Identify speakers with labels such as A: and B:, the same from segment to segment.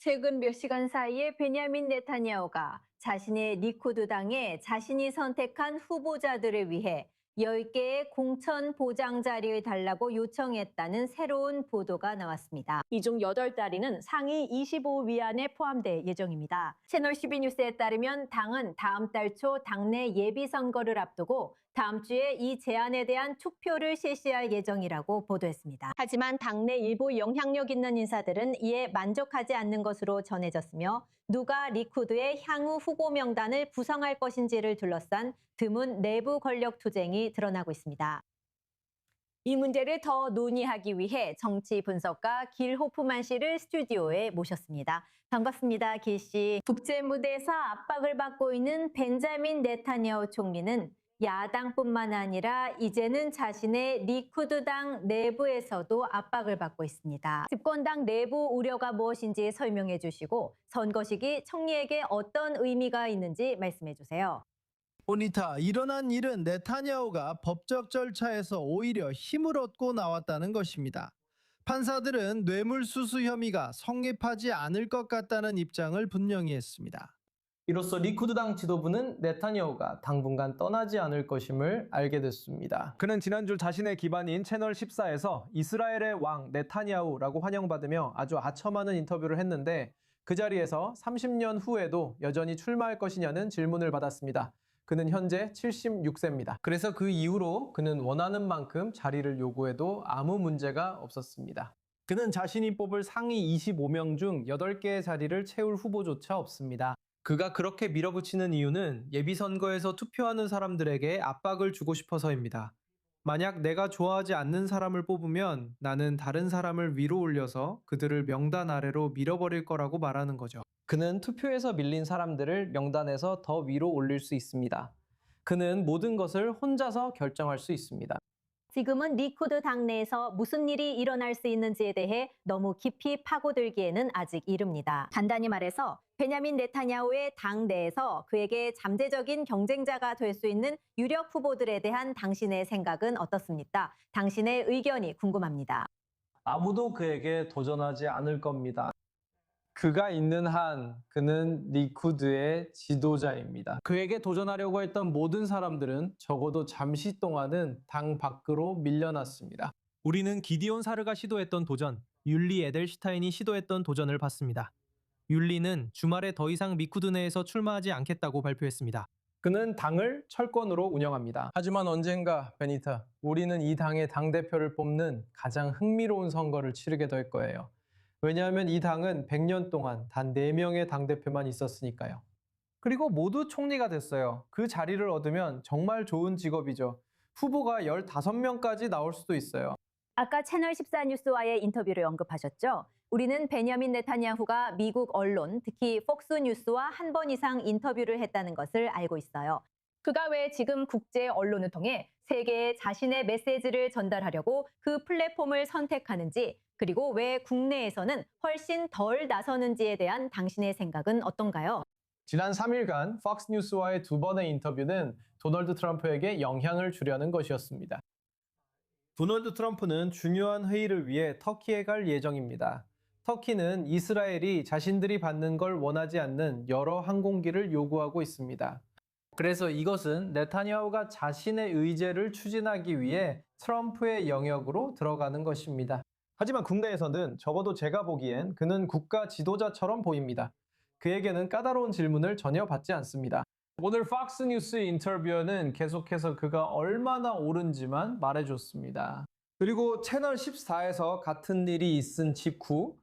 A: 최근 몇 시간 사이에 베냐민 네타냐후가 자신의 리쿠드 당에 자신이 선택한 후보자들을 위해 10개의 공천 보장 자리를 달라고 요청했다는 새로운 보도가 나왔습니다. 이 중 8자리는 상위 25위 안에 포함될 예정입니다. 채널 12 뉴스에 따르면 당은 다음 달 초 당내 예비선거를 앞두고 다음 주에 이 제안에 대한 투표를 실시할 예정이라고 보도했습니다. 하지만 당내 일부 영향력 있는 인사들은 이에 만족하지 않는 것으로 전해졌으며 누가 리쿠드의 향후 후보 명단을 구성할 것인지를 둘러싼 드문 내부 권력 투쟁이 드러나고 있습니다. 이 문제를 더 논의하기 위해 정치 분석가 길 호프만 씨를 스튜디오에 모셨습니다. 반갑습니다, 길 씨. 국제 무대에서 압박을 받고 있는 벤자민 네타냐후 총리는 야당뿐만 아니라 이제는 자신의 리쿠드 당 내부에서도 압박을 받고 있습니다. 집권당 내부 우려가 무엇인지 설명해 주시고 선거 시기 총리에게 어떤 의미가 있는지 말씀해 주세요.
B: 보니타, 일어난 일은 네타냐후가 법적 절차에서 오히려 힘을 얻고 나왔다는 것입니다. 판사들은 뇌물수수 혐의가 성립하지 않을 것 같다는 입장을 분명히 했습니다.
C: 이로써 리쿠드당 지도부는 네타냐후가 당분간 떠나지 않을 것임을 알게 됐습니다. 그는 지난주 자신의 기반인 채널 14에서 이스라엘의 왕 네타냐후라고 환영받으며 아주 아첨하는 인터뷰를 했는데 그 자리에서 30년 후에도 여전히 출마할 것이냐는 질문을 받았습니다. 그는 현재 76세입니다. 그래서 그 이후로 그는 원하는 만큼 자리를 요구해도 아무 문제가 없었습니다. 그는 자신이 뽑을 상위 25명 중 8개의 자리를 채울 후보조차 없습니다. 그가 그렇게 밀어붙이는 이유는 예비선거에서 투표하는 사람들에게 압박을 주고 싶어서입니다. 만약 내가 좋아하지 않는 사람을 뽑으면 나는 다른 사람을 위로 올려서 그들을 명단 아래로 밀어버릴 거라고 말하는 거죠. 그는 투표에서 밀린 사람들을 명단에서 더 위로 올릴 수 있습니다. 그는 모든 것을 혼자서 결정할 수 있습니다.
A: 지금은 리쿠드 당내에서 무슨 일이 일어날 수 있는지에 대해 너무 깊이 파고들기에는 아직 이릅니다. 간단히 말해서 베냐민 네타냐후의 당 내에서 그에게 잠재적인 경쟁자가 될 수 있는 유력 후보들에 대한 당신의 생각은 어떻습니까? 당신의 의견이 궁금합니다.
C: 아무도 그에게 도전하지 않을 겁니다. 그가 있는 한 그는 리쿠드의 지도자입니다. 그에게 도전하려고 했던 모든 사람들은 적어도 잠시 동안은 당 밖으로 밀려났습니다.
D: 우리는 기디온 사르가 시도했던 도전, 율리 에델슈타인이 시도했던 도전을 봤습니다. 율리는 주말에 더 이상 리쿠드 내에서 출마하지 않겠다고 발표했습니다.
C: 그는 당을 철권으로 운영합니다. 하지만 언젠가 베니타, 우리는 이 당의 당대표를 뽑는 가장 흥미로운 선거를 치르게 될 거예요. 왜냐하면 이 당은 100년 동안 단 4명의 당대표만 있었으니까요. 그리고 모두 총리가 됐어요. 그 자리를 얻으면 정말 좋은 직업이죠. 후보가 15명까지 나올 수도 있어요.
A: 아까 채널 14 뉴스와의 인터뷰를 언급하셨죠? 우리는 베냐민 네타냐후가 미국 언론, 특히 폭스 뉴스와 한 번 이상 인터뷰를 했다는 것을 알고 있어요. 그가 왜 지금 국제 언론을 통해 세계에 자신의 메시지를 전달하려고 그 플랫폼을 선택하는지, 그리고 왜 국내에서는 훨씬 덜 나서는지에 대한 당신의 생각은 어떤가요?
C: 지난 3일간 폭스 뉴스와의 2번의 인터뷰는 도널드 트럼프에게 영향을 주려는 것이었습니다. 도널드 트럼프는 중요한 회의를 위해 터키에 갈 예정입니다. 터키는 이스라엘이 자신들이 받는 걸 원하지 않는 여러 항공기를 요구하고 있습니다. 그래서 이것은 네타냐후가 자신의 의제를 추진하기 위해 트럼프의 영역으로 들어가는 것입니다. 하지만 국내에서는 적어도 제가 보기엔 그는 국가 지도자처럼 보입니다. 그에게는 까다로운 질문을 전혀 받지 않습니다. 오늘 폭스 뉴스 인터뷰어는 계속해서 그가 얼마나 옳은지만 말해줬습니다. 그리고 채널 14에서 같은 일이 있은 직후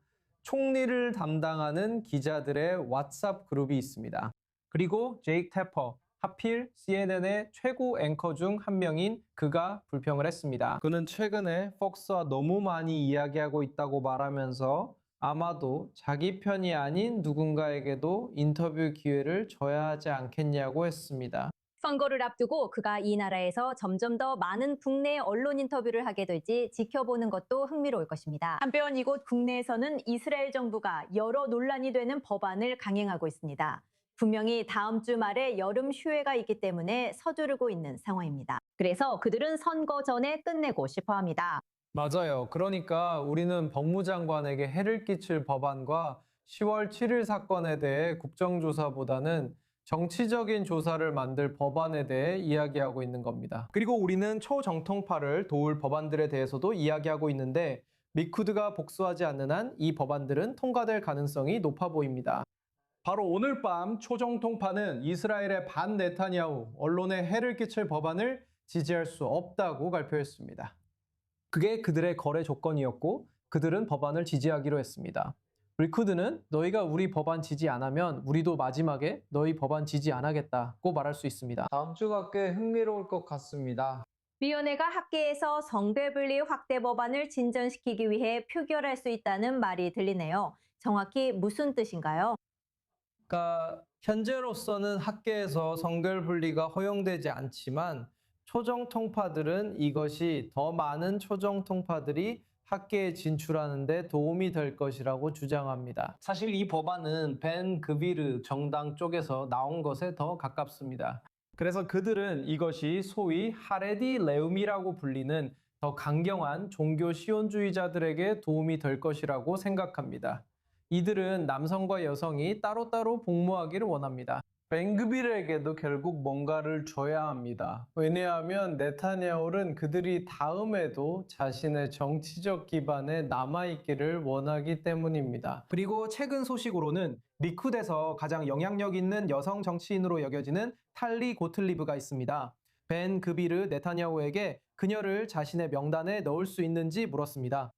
C: 총리를 담당하는 기자들의 왓츠앱 그룹이 있습니다. 그리고 제이크 태퍼, 하필 CNN의 최고 앵커 중 한 명인 그가 불평을 했습니다. 그는 최근에 폭스와 너무 많이 이야기하고 있다고 말하면서 아마도 자기 편이 아닌 누군가에게도 인터뷰 기회를 줘야 하지 않겠냐고 했습니다.
A: 선거를 앞두고 그가 이 나라에서 점점 더 많은 국내 언론 인터뷰를 하게 될지 지켜보는 것도 흥미로울 것입니다. 한편 이곳 국내에서는 이스라엘 정부가 여러 논란이 되는 법안을 강행하고 있습니다. 분명히 다음 주 말에 여름 휴회가 있기 때문에 서두르고 있는 상황입니다. 그래서 그들은 선거 전에 끝내고 싶어 합니다.
C: 맞아요. 그러니까 우리는 법무장관에게 해를 끼칠 법안과 10월 7일 사건에 대해 국정조사보다는 정치적인 조사를 만들 법안에 대해 이야기하고 있는 겁니다. 그리고 우리는 초정통파를 도울 법안들에 대해서도 이야기하고 있는데 리쿠드가 복수하지 않는 한 이 법안들은 통과될 가능성이 높아 보입니다. 바로 오늘 밤 초정통파는 이스라엘의 반 네타냐후, 언론에 해를 끼칠 법안을 지지할 수 없다고 발표했습니다. 그게 그들의 거래 조건이었고 그들은 법안을 지지하기로 했습니다. 리쿠드는 너희가 우리 법안 지지 안 하면 우리도 마지막에 너희 법안 지지 안 하겠다고 말할 수 있습니다.
E: 다음 주가 꽤 흥미로울 것 같습니다.
A: 위원회가 학계에서 성별분리 확대 법안을 진전시키기 위해 표결할 수 있다는 말이 들리네요. 정확히 무슨 뜻인가요?
C: 그러니까 현재로서는 학계에서 성별 분리가 허용되지 않지만 초정 통파들은 이것이 더 많은 초정 통파들이 학계에 진출하는 데 도움이 될 것이라고 주장합니다. 사실 이 법안은 벤 그비르 정당 쪽에서 나온 것에 더 가깝습니다. 그래서 그들은 이것이 소위 하레디 레움이라고 불리는 더 강경한 종교 시온주의자들에게 도움이 될 것이라고 생각합니다. 이들은 남성과 여성이 따로따로 복무하기를 원합니다. 벤그빌에게도 결국 뭔가를 줘야 합니다. 왜냐하면 네타냐후는 그들이 다음에도 자신의 정치적 기반에 남아있기를 원하기 때문입니다.
D: 그리고 최근 소식으로는 리쿠드에서 가장 영향력 있는 여성 정치인으로 여겨지는 탈리 고틀리브가 있습니다. 벤 그비르 네타냐후에게 그녀를 자신의 명단에 넣을 수 있는지 물었습니다.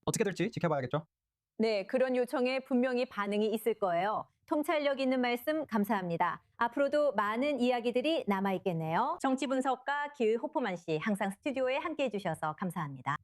D: 어떻게 될지 지켜봐야겠죠.
A: 네, 그런 요청에 분명히 반응이 있을 거예요. 통찰력 있는 말씀 감사합니다. 앞으로도 많은 이야기들이 남아있겠네요. 정치 분석가 기의 호프만 씨, 항상 스튜디오에 함께해 주셔서 감사합니다.